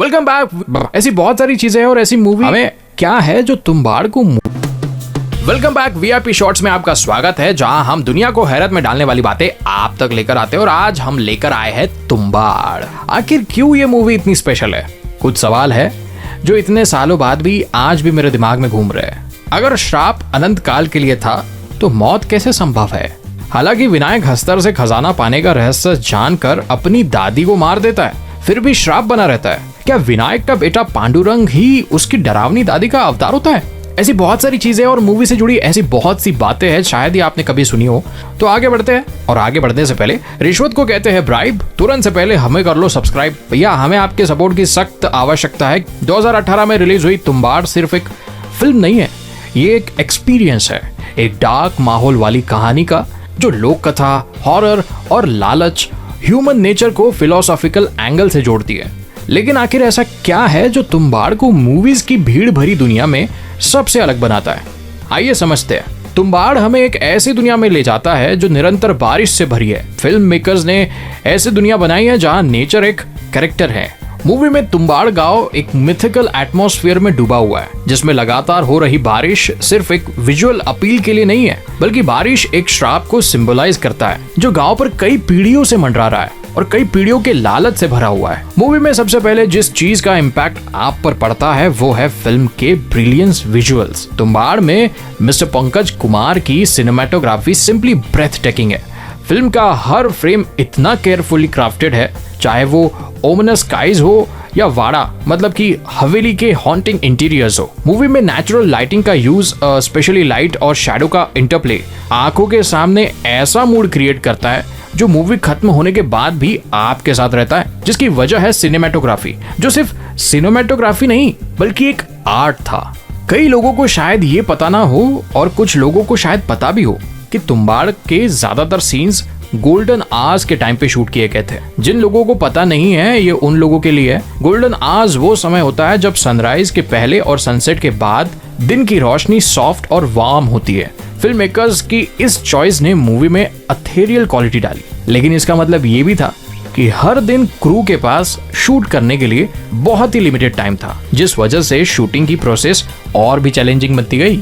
Welcome back. ऐसी बहुत सारी चीजें हैं और ऐसी मूवी हमें क्या है जो तुम्बाड़ को। Welcome back. वीआईपी शॉर्ट्स में आपका स्वागत है, जहां हम दुनिया को हैरत में डालने वाली बातें आप तक लेकर आते हैं। और आज हम लेकर आए हैं तुम्बाड़। आखिर क्यों ये मूवी इतनी स्पेशल है? कुछ सवाल है जो इतने सालों बाद भी आज भी मेरे दिमाग में घूम रहे हैं। अगर श्राप अनंत काल के लिए था तो मौत कैसे संभव है? हालांकि विनायक हस्तर से खजाना पाने का रहस्य जानकर अपनी दादी को मार देता है, फिर भी श्राप बना रहता है। क्या विनायक का बेटा पांडुरंग ही उसकी डरावनी दादी का अवतार होता है? ऐसी बहुत सारी चीजें और मूवी से जुड़ी ऐसी बहुत सी बातें हैं, शायद ही आपने कभी सुनी हो। तो आगे बढ़ते हैं, और आगे बढ़ने से पहले रिश्वत को कहते हैं ब्राइब। तुरंत से पहले हमें कर लो सब्सक्राइब। भैया हमें आपके सपोर्ट की सख्त आवश्यकता है। 2018 में रिलीज हुई तुम्बाड़ सिर्फ एक फिल्म नहीं है, ये एक एक्सपीरियंस है, एक डार्क माहौल वाली कहानी का, जो लोक कथा, हॉरर और लालच, ह्यूमन नेचर को फिलोसॉफिकल एंगल से जोड़ती है। लेकिन आखिर ऐसा क्या है जो तुम्बाड़ को मूवीज की भीड़ भरी दुनिया में सबसे अलग बनाता है? आइए समझते हैं। तुम्बाड़ हमें एक ऐसी दुनिया में ले जाता है जो निरंतर बारिश से भरी है। फिल्म मेकर्स ने ऐसी दुनिया बनाई है जहां नेचर एक कैरेक्टर है। मूवी में तुम्बाड़ गांव एक मिथिकल एटमॉस्फेयर में डूबा हुआ है, जिसमें लगातार हो रही बारिश सिर्फ एक विजुअल अपील के लिए नहीं है, बल्कि बारिश एक श्राप को सिंबलाइज करता है जो गांव पर कई पीढ़ियों से मंडरा रहा है और कई पीढ़ियों के लालच से भरा हुआ है। मूवी में सबसे पहले जिस चीज का इम्पैक्ट आप पर पड़ता है वो है फिल्म के ब्रिलियंस विजुअल्स। तुम्बाड़ में मिस्टर पंकज कुमार की सिनेमेटोग्राफी सिंपली ब्रेथ टेकिंग है। फिल्म का हर फ्रेम इतना केयरफुली क्राफ्टेड है, चाहे वो ओमनस स्काइज हो या वाड़ा मतलब कि हवेली के हॉन्टिंग इंटीरियर्स हो। मूवी में नेचुरल लाइटिंग का यूज, स्पेशली लाइट और शैडो का इंटरप्ले आंखों के सामने ऐसा मूड क्रिएट करता है जो मूवी खत्म होने के बाद भी आपके साथ रहता है, जिसकी वजह है सिनेमेटोग्राफी, जो सिर्फ सिनेमेटोग्राफी नहीं बल्कि एक आर्ट था। कई लोगों को शायद ये पता ना हो और कुछ लोगों को शायद पता भी हो कि तुम्बाड़ के ज्यादातर सीन्स गोल्डन आवर्स के टाइम पे शूट किए गए थे। जिन लोगों को पता नहीं है, ये उन लोगों के लिए है। गोल्डन आवर्स वो समय होता है जब सनराइज के पहले और सनसेट के बाद दिन की रोशनी सॉफ्ट और वार्म होती है। फिल्म मेकर्स की इस चॉइस ने मूवी में अथेरियल क्वालिटी डाली, लेकिन इसका मतलब ये भी था कि हर दिन क्रू के पास शूट करने के लिए बहुत ही लिमिटेड टाइम था, जिस वजह से शूटिंग की प्रोसेस और भी चैलेंजिंग बनती गई।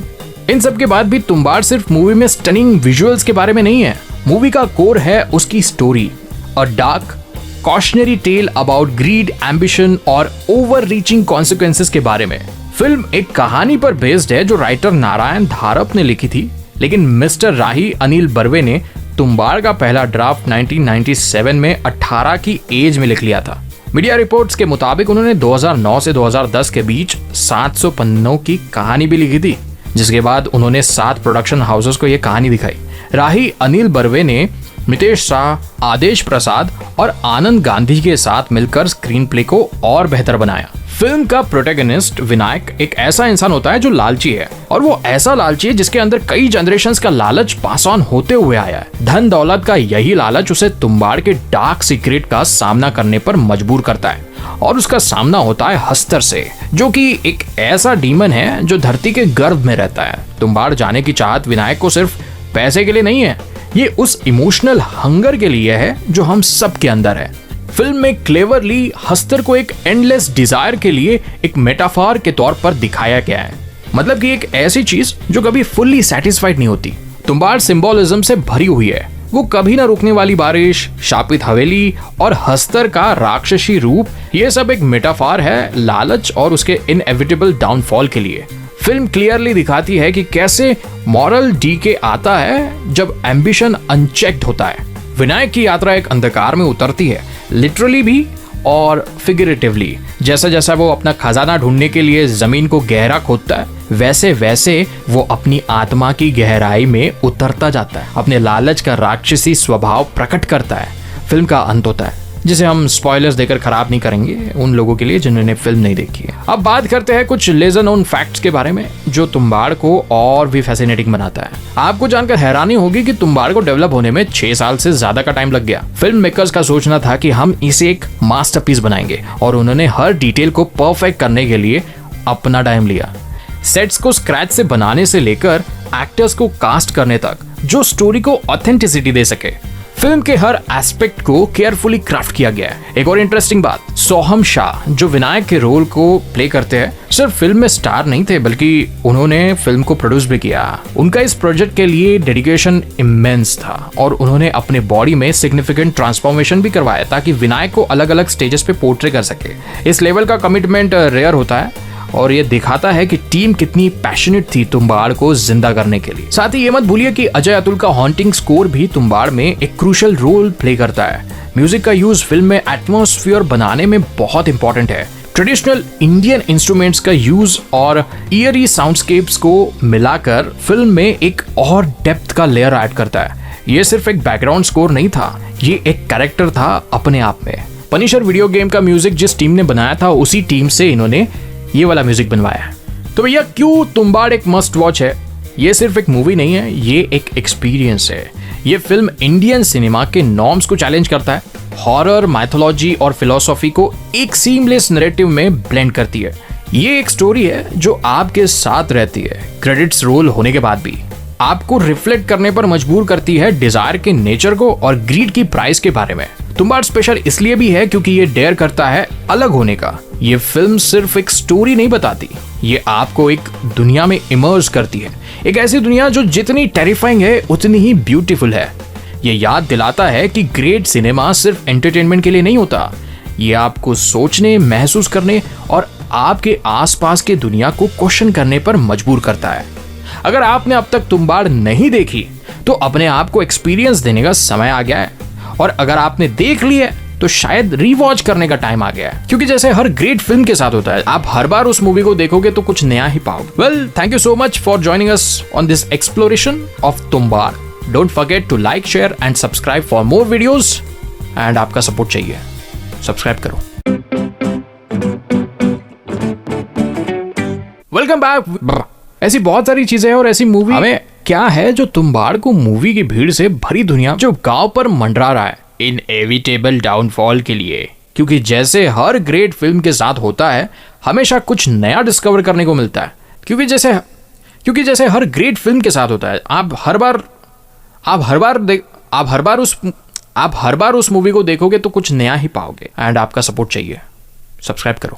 इन सब के बाद भी तुम्बाड़ सिर्फ मूवी में स्टनिंग विजुअल्स के बारे में नहीं है। मूवी का कोर है उसकी story, a dark cautionary tale about greed, ambition और ओवर रीचिंग कॉन्सिक्वेंसेस के बारे में। फिल्म एक कहानी पर बेस्ड है जो राइटर नारायण धारप ने लिखी थी, लेकिन मिस्टर राही अनिल बर्वे ने तुम्बाड़ का पहला ड्राफ्ट 1997 में 18 की एज में लिख लिया था। मीडिया रिपोर्ट्स के मुताबिक उन्होंने 2009 से 2010 के बीच 700 पन्नों की कहानी भी लिखी थी, जिसके बाद उन्होंने 7 प्रोडक्शन हाउसेस को यह कहानी दिखाई। राही अनिल बर्वे ने मितेश शाह, आदेश प्रसाद और आनंद गांधी के साथ मिलकर स्क्रीन प्ले को और बेहतर बनाया। फिल्म का प्रोटैगनिस्ट विनायक एक ऐसा इंसान होता है जो लालची है, और वो ऐसा लालची है जिसके अंदर कई जनरेशंस का लालच पास ऑन होते हुए आया है। धन दौलत का यही लालच उसे तुम्बाड़ के डार्क सीक्रेट का सामना करने पर मजबूर करता है, और उसका सामना होता है हस्तर से, जो कि एक ऐसा डीमन है जो धरती के गर्भ में रहता है। तुम्बाड़ जाने की चाहत विनायक को सिर्फ पैसे के लिए नहीं है, ये उस इमोशनल हंगर के लिए है जो हम सब के अंदर है। फिल्म में क्लेवरली हस्तर को एक एंडलेस डिजायर के लिए एक मेटाफर के तौर पर दिखाया गया है, मतलब कि एक ऐसी चीज जो कभी फुल्ली सेटिस्फाइड नहीं होती। तुम्बाड़ सिंबोलिज्म से भरी हुई है, वो कभी ना रुकने वाली बारिश, शापित हवेली और हस्तर का राक्षसी रूप, ये सब एक मेटाफर है लालच और उसके इनएविटेबल डाउनफॉल के लिए। फिल्म क्लियरली दिखाती है कि कैसे मॉरल डीके आता है जब एम्बिशन अनचेक्ड होता है। विनायक की यात्रा एक अंधकार में उतरती है, लिटरली भी और फिगरेटिवली। जैसा जैसा वो अपना खजाना ढूंढने के लिए जमीन को गहरा खोदता है, वैसे वैसे वो अपनी आत्मा की गहराई में उतरता जाता है, अपने लालच का राक्षसी स्वभाव प्रकट करता है। फिल्म का अंत होता है, जिसे हम स्पॉयलर्स देकर खराब नहीं करेंगे उन लोगों के लिए जिन्होंने फिल्म नहीं देखी है। अब बात करते हैं कुछ लेजर नोन फैक्ट्स के बारे में जो तुम्बाड़ को और भी फैसिनेटिंग बनाता है। आपको जानकर हैरानी होगी कि तुम्बाड़ को डेवलप होने में 6 साल से ज्यादा का टाइम लग गया। फिल्म मेकर्स का सोचना था कि हम इसे एक मास्टरपीस बनाएंगे, और उन्होंने हर डिटेल को परफेक्ट करने के लिए अपना टाइम लिया। सेट्स को स्क्रैच से बनाने से लेकर एक्टर्स को कास्ट करने तक, जो स्टोरी को ऑथेंटिसिटी दे सके। फिल्म के हर एस्पेक्ट को केयरफुली क्राफ्ट किया गया है। एक और इंटरेस्टिंग बात, सोहम शाह जो विनायक के रोल को प्ले करते हैं, सिर्फ फिल्म में स्टार नहीं थे बल्कि उन्होंने फिल्म को प्रोड्यूस भी किया। उनका इस प्रोजेक्ट के लिए डेडिकेशन इमेंस था और उन्होंने अपने बॉडी में सिग्निफिकेंट ट्रांसफॉर्मेशन भी करवाया ताकि विनायक को अलग अलग स्टेजेस पे पोर्ट्रे कर सके। इस लेवल का कमिटमेंट रेयर होता है और ये दिखाता है कि टीम कितनी पैशनेट थी तुम्बाड़ को जिंदा करने के लिए। साथ ही ये मत भूलिए कि अजय अतुल का हॉन्टिंग स्कोर भी तुम्बाड़ में एक क्रूशियल रोल प्ले करता है। म्यूजिक का यूज फिल्म में एटमॉस्फेयर बनाने में बहुत इंपॉर्टेंट है। ट्रेडिशनल इंडियन इंस्ट्रूमेंट्स का यूज और ईयरी साउंडस्केप्स को मिलाकर फिल्म में एक और डेप्थ का लेयर ऐड करता है। ये सिर्फ एक बैकग्राउंड स्कोर नहीं था, ये एक कैरेक्टर था अपने आप में। पनिशर वीडियो गेम का म्यूजिक जिस टीम ने बनाया था उसी टीम से इन्होंने ये वाला म्यूजिक बनवाया। तो भैया क्यों तुम्बाड़ एक मस्ट वॉच है? ये सिर्फ एक मूवी नहीं है, ये एक एक्सपीरियंस है। ये फिल्म इंडियन सिनेमा के नॉर्म्स को चैलेंज करता है, हॉरर, माइथोलॉजी और फिलॉसफी को एक सीमलेस नैरेटिव में ब्लेंड करती है। ये एक स्टोरी है जो आपके साथ रहती है क्रेडिट्स रोल होने के बाद भी, आपको रिफ्लेक्ट करने पर मजबूर करती है डिजायर के नेचर को और ग्रीड की प्राइस के बारे में। तुम्बाड़ स्पेशल इसलिए भी है क्योंकि ये डेयर करता है अलग होने का। ये फिल्म सिर्फ एक स्टोरी नहीं बताती, ये आपको एक दुनिया में इमर्स करती है, एक ऐसी दुनिया जो जितनी टेरिफाइंग है उतनी ही ब्यूटीफुल है। ये याद दिलाता है कि ग्रेट सिनेमा सिर्फ एंटरटेनमेंट के लिए नहीं होता, ये आपको सोचने, महसूस करने और आपके आसपास के दुनिया को क्वेश्चन करने पर मजबूर करता है। अगर आपने अब तक तुम्बाड़ नहीं देखी तो अपने आप को एक्सपीरियंस देने का समय आ गया है, और अगर आपने देख ली है तो शायद रीवॉच करने का टाइम आ गया है, क्योंकि जैसे हर ग्रेट फिल्म के साथ होता है, आप हर बार उस मूवी को देखोगे तो कुछ नया ही पाओगे। Well, thank you so much for joining us on this exploration of Tumbbad. Don't forget to like, share and subscribe for more videos. And आपका सपोर्ट चाहिए, सब्सक्राइब करो। Welcome back. ऐसी बहुत सारी चीजें हैं और ऐसी मूवी हमें क्या है जो तुम्बाड़ को मूवी की भीड़ से भरी दुनिया जो गांव पर मंडरा रहा है इनएविटेबल डाउनफॉल के लिए। क्योंकि जैसे हर ग्रेट फिल्म के साथ होता है, हमेशा कुछ नया डिस्कवर करने को मिलता है। क्योंकि जैसे हर ग्रेट फिल्म के साथ होता है, आप हर बार उस मूवी को देखोगे तो कुछ नया ही पाओगे। एंड आपका सपोर्ट चाहिए, सब्सक्राइब करो।